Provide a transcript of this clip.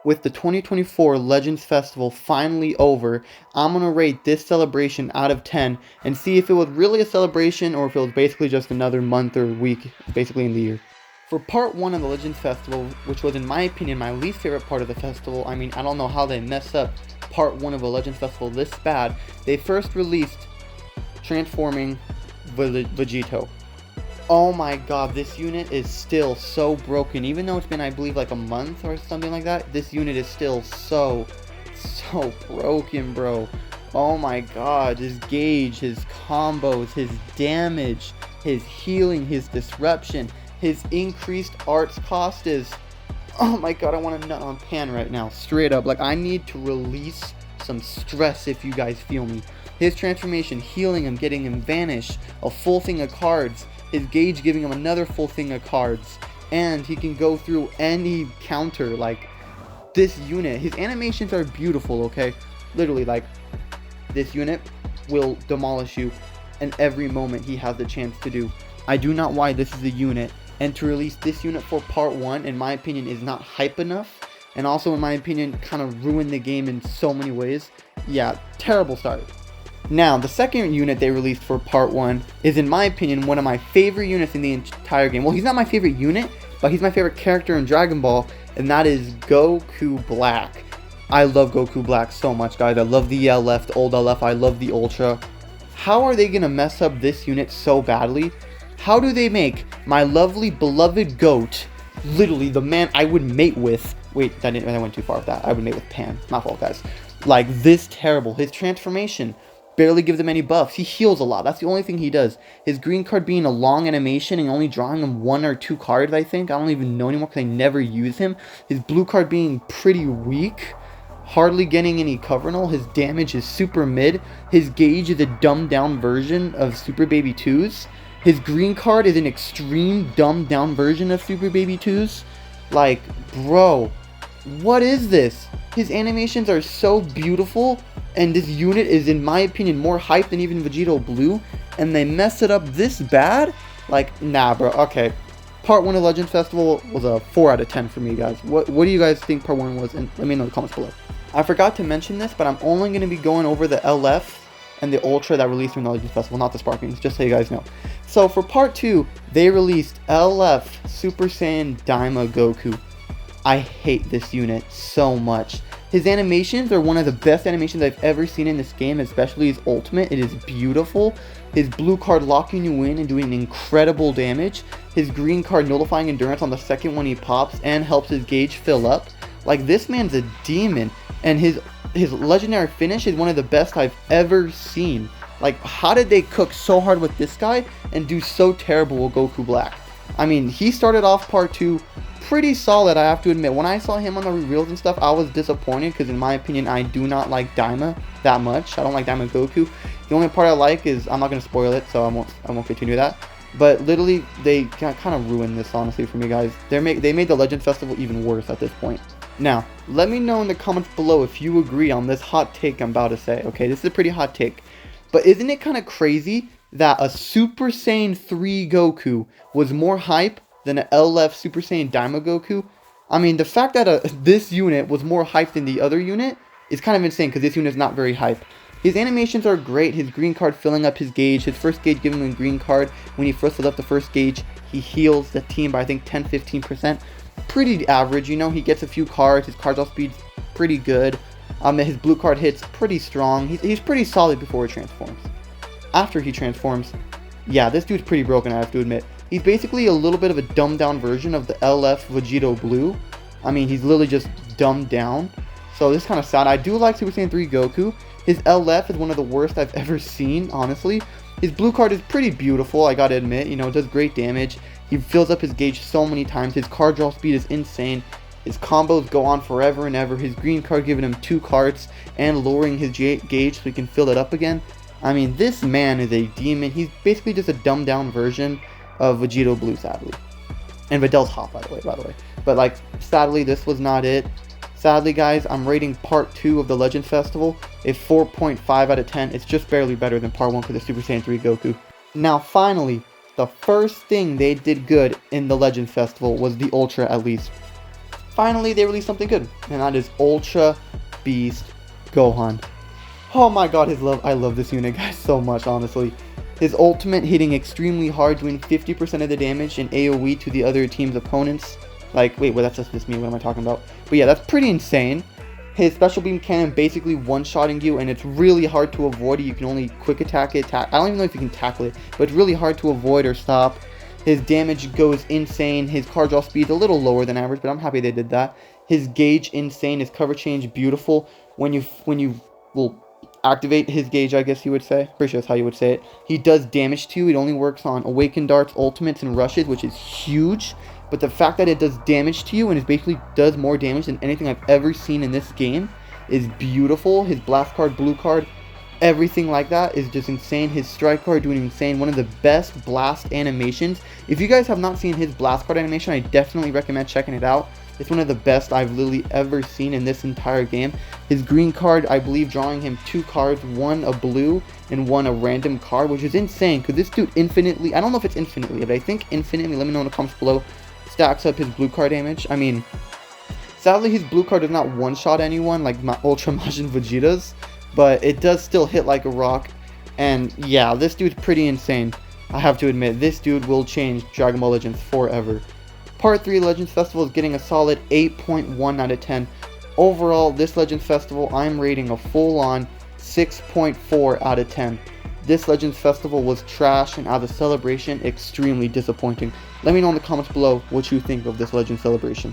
With the 2024 Legends Festival finally over, I'm gonna rate this celebration out of 10 and see if it was really a celebration or if it was basically just another month or week, basically in the year. For part 1 of the Legends Festival, which was in my opinion my least favorite part of the festival, I mean, I don't know how they messed up part 1 of a Legends Festival this bad. They first released Transforming Vegito. Oh my god, this unit is still so broken. Even though it's been, I believe, like a month or something like that, this unit is still so broken, bro. Oh my god, his gauge, his combos, his damage, his healing, his disruption, his increased arts cost is... Oh my god, I want to nut on Pan right now. Straight up, like, I need to release some stress, if you guys feel me. His transformation, healing him, getting him vanish, a full thing of cards, his gauge giving him another full thing of cards, and he can go through any counter. Like, this unit, his animations are beautiful, okay? Literally, like, this unit will demolish you in every moment he has the chance to do. I do not why this is a unit, and to release this unit for part 1, in my opinion, is not hype enough, and also, in my opinion, kind of ruined the game in so many ways. Yeah, terrible start. Now, the second unit they released for part 1 is, in my opinion, one of my favorite units in the entire game. Well, he's not my favorite unit, but he's my favorite character in Dragon Ball, and that is Goku Black. I love Goku Black so much, guys. I love the LF, the old LF. I love the Ultra. How are they going to mess up this unit so badly? How do they make my lovely, beloved GOAT, literally the man I would mate with... Wait, that went too far with that. I would mate with Pan. My fault, guys. Like, this terrible. His transformation... barely gives him any buffs. He heals a lot. That's the only thing he does. His green card being a long animation and only drawing him 1 or 2 cards, I think. I don't even know anymore because I never use him. His blue card being pretty weak. Hardly getting any cover null. His damage is super mid. His gauge is a dumbed down version of Super Baby 2's. His green card is an extreme dumbed down version of Super Baby 2's. Like, bro, what is this? His animations are so beautiful, and this unit is, in my opinion, more hype than even Vegito Blue, and they mess it up this bad? Like, nah, bro. Okay, part 1 of Legend Festival was a 4 out of 10 for me, guys. What do you guys think part 1 was? And let me know in the comments below. I forgot to mention this, but I'm only going to be going over the LF and the Ultra that released from the Legend Festival, not the Sparkings, just so you guys know. So for part 2, they released LF Super Saiyan Daima Goku. I hate this unit so much. His animations are one of the best animations I've ever seen in this game, especially his ultimate. It is beautiful. His blue card locking you in and doing incredible damage. His green card nullifying endurance on the second one he pops and helps his gauge fill up. Like, this man's a demon, and his legendary finish is one of the best I've ever seen. Like, how did they cook so hard with this guy and do so terrible with Goku Black? I mean, he started off part 2 pretty solid, I have to admit. When I saw him on the reveals and stuff, I was disappointed because, in my opinion, I do not like Daima that much. I don't like Daima Goku. The only part I like is, I'm not going to spoil it, so I won't continue that. But literally, they kind of ruined this, honestly, for me, guys. They made the Legend Festival even worse at this point. Now, let me know in the comments below if you agree on this hot take I'm about to say. Okay, this is a pretty hot take. But isn't it kind of crazy that a Super Saiyan 3 Goku was more hype than an LF Super Saiyan Daima Goku? I mean, the fact that this unit was more hype than the other unit is kind of insane because this unit is not very hype. His animations are great. His green card filling up his gauge. His first gauge giving him a green card. When he first fills up the first gauge, he heals the team by, I think, 10-15%. Pretty average, you know. He gets a few cards. His card draw speed's pretty good. His blue card hits pretty strong. He's pretty solid before he transforms. After he transforms, yeah, this dude's pretty broken, I have to admit. He's basically a little bit of a dumbed down version of the LF Vegito Blue. I mean, he's literally just dumbed down. So this is kind of sad. I do like Super Saiyan 3 Goku. His LF is one of the worst I've ever seen, honestly. His blue card is pretty beautiful, I gotta admit. You know, it does great damage. He fills up his gauge so many times. His card draw speed is insane. His combos go on forever and ever. His green card giving him 2 cards and lowering his gauge so he can fill it up again. I mean, this man is a demon. He's basically just a dumbed down version of Vegito Blue, sadly. And Videl's hot, by the way. But, like, sadly, this was not it. Sadly, guys, I'm rating part 2 of the Legend Festival a 4.5 out of 10. It's just barely better than part 1 for the Super Saiyan 3 Goku. Now, finally, the first thing they did good in the Legend Festival was the Ultra, at least. finally they released something good, and that is Ultra Beast Gohan. Oh my god, I love this unit, guys, so much, honestly. His ultimate hitting extremely hard, doing 50% of the damage in AoE to the other team's opponents. Like, wait, well, that's just me, what am I talking about? But yeah, that's pretty insane. His special beam cannon basically one-shotting you, and it's really hard to avoid it. You can only quick attack it. I don't even know if you can tackle it, but it's really hard to avoid or stop. His damage goes insane. His card draw speed is a little lower than average, but I'm happy they did that. His gauge insane. His cover change beautiful. When you will activate his gauge, I guess you would say. Pretty sure that's how you would say it. He does damage to you. It only works on awakened darts, ultimates, and rushes, which is huge. But the fact that it does damage to you and it basically does more damage than anything I've ever seen in this game is beautiful. His blast card, blue card, everything like that is just insane. His strike card doing insane. One of the best blast animations. If you guys have not seen his blast card animation, I definitely recommend checking it out. It's one of the best I've literally ever seen in this entire game. His green card, I believe, drawing him 2 cards, one a blue and one a random card, which is insane because this dude infinitely, I don't know if it's infinitely, but I think infinitely, let me know in the comments below, stacks up his blue card damage. I mean, sadly his blue card does not one-shot anyone like my Ultra Majin Vegeta's, but it does still hit like a rock. And yeah, this dude's pretty insane. I have to admit, this dude will change Dragon Ball Legends forever. Part 3 Legends Festival is getting a solid 8.1 out of 10. Overall, this Legends Festival, I'm rating a full-on 6.4 out of 10. This Legends Festival was trash, and as a celebration, extremely disappointing. Let me know in the comments below what you think of this Legends celebration.